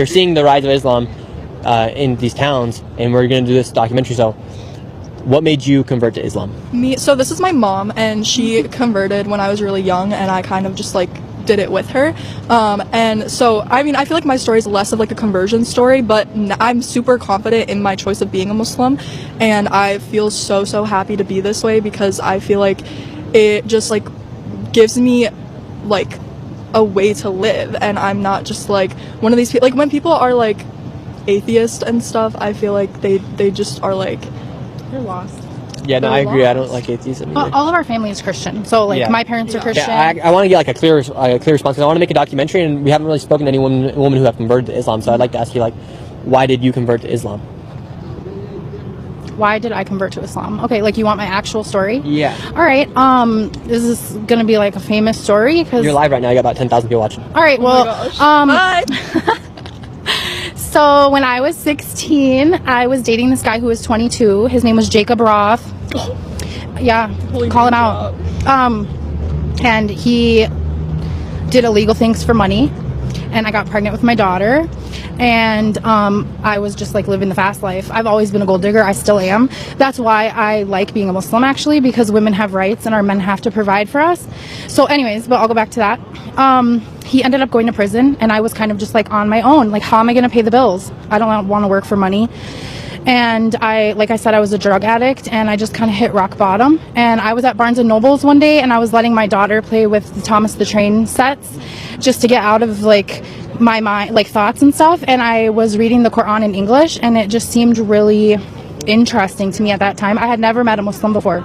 You're seeing the rise of Islam in these towns, and we're going to do this documentary. So what made you convert to Islam? So this is my mom, and she converted when I was really young, and I kind of just like did it with her. And so, I mean, I feel like my story is less of like a conversion story, but I'm super confident in my choice of being a Muslim, and I feel so happy to be this way because I feel like it just like gives me like a way to live, and I'm not just like one of these people. Like when people are like atheist and stuff, I feel like they just are like, you're lost. Yeah, no, I agree. I don't like atheism either. All of our family is Christian, so like my parents are Christian. Yeah, I want to get like a clear response because I want to make a documentary, and we haven't really spoken to any women who have converted to Islam. So I'd like to ask you, like, why did you convert to Islam? Why did I convert to Islam? Okay, like you want my actual story? Yeah. All right. Is this gonna be like a famous story? Cause You're live right now. You got about 10,000 people watching. All right. Well. Bye. So when I was 16, I was dating this guy who was 22. His name was Jacob Roth. Yeah, call him out. And he did illegal things for money, and I got pregnant with my daughter, and I was just like living the fast life. I've always been a gold digger. I still am. That's why I like being a Muslim, actually, because women have rights and our men have to provide for us. So anyways, but I'll go back to that. He ended up going to prison, and I was kind of just like on my own. Like, how am I going to pay the bills? I don't want to work for money. And like I said, I was a drug addict, and I just kind of hit rock bottom. And I was at Barnes & Noble's one day, and I was letting my daughter play with the Thomas the Train sets just to get out of like my mind, like thoughts and stuff. And I was reading the Quran in English, and it just seemed really interesting to me at that time. I had never met a Muslim before.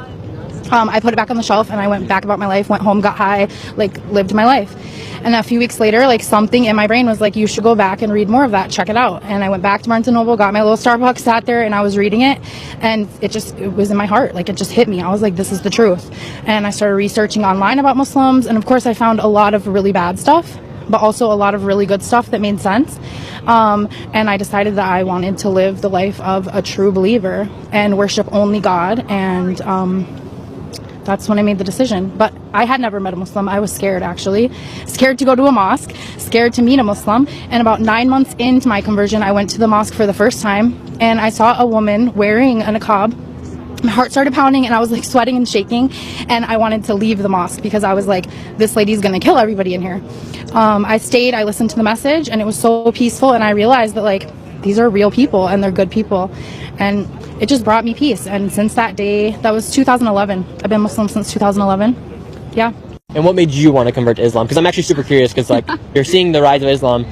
I put it back on the shelf, and I went back about my life, went home, got high, like lived my life. And a few weeks later, like something in my brain was like, you should go back and read more of that, check it out. And I went back to Barnes & Noble, got my little Starbucks, sat there, and I was reading it, and it was in my heart. Like, it just hit me. I was like, this is the truth. And I started researching online about Muslims, and of course I found a lot of really bad stuff, but also a lot of really good stuff that made sense. And I decided that I wanted to live the life of a true believer and worship only God, and that's when I made the decision. But I had never met a Muslim. I was scared, actually. Scared to go to a mosque, scared to meet a Muslim. And about 9 months into my conversion, I went to the mosque for the first time, and I saw a woman wearing a niqab. My heart started pounding, and I was like sweating and shaking, and I wanted to leave the mosque because I was like, this lady's gonna kill everybody in here. I stayed, I listened to the message, and it was so peaceful, and I realized that like, these are real people, and they're good people. And it just brought me peace. And since that day, that was 2011. I've been Muslim since 2011. Yeah. And what made you want to convert to Islam? Because I'm actually super curious, because like you're seeing the rise of Islam